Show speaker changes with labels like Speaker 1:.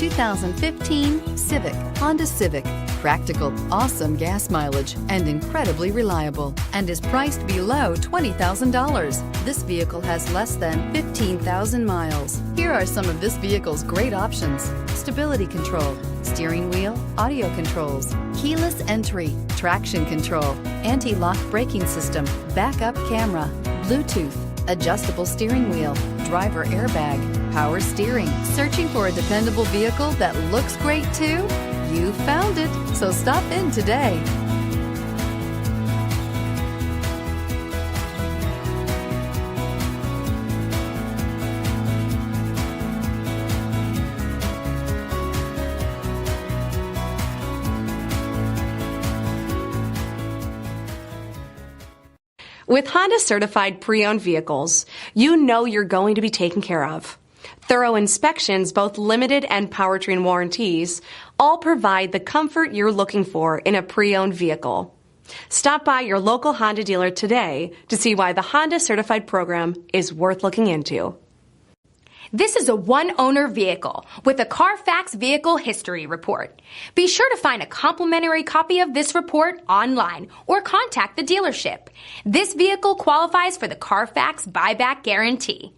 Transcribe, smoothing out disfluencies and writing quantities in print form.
Speaker 1: 2015 Civic, Honda Civic. Practical, awesome gas mileage, and incredibly reliable, and is priced below $20,000. This vehicle has less than 15,000 miles. Here are some of this vehicle's great options: stability control, steering wheel audio controls, keyless entry, traction control, anti-lock braking system, backup camera, Bluetooth, adjustable steering wheel, driver airbag, power steering. Searching for a dependable vehicle that looks great too? You found it, so stop in today.
Speaker 2: With Honda certified pre-owned vehicles, you know you're going to be taken care of. Thorough inspections, both limited and powertrain warranties, all provide the comfort you're looking for in a pre-owned vehicle. Stop by your local Honda dealer today to see why the Honda certified program is worth looking into.
Speaker 3: This is a one-owner vehicle with a Carfax Vehicle History Report. Be sure to find a complimentary copy of this report online or contact the dealership. This vehicle qualifies for the Carfax Buyback Guarantee.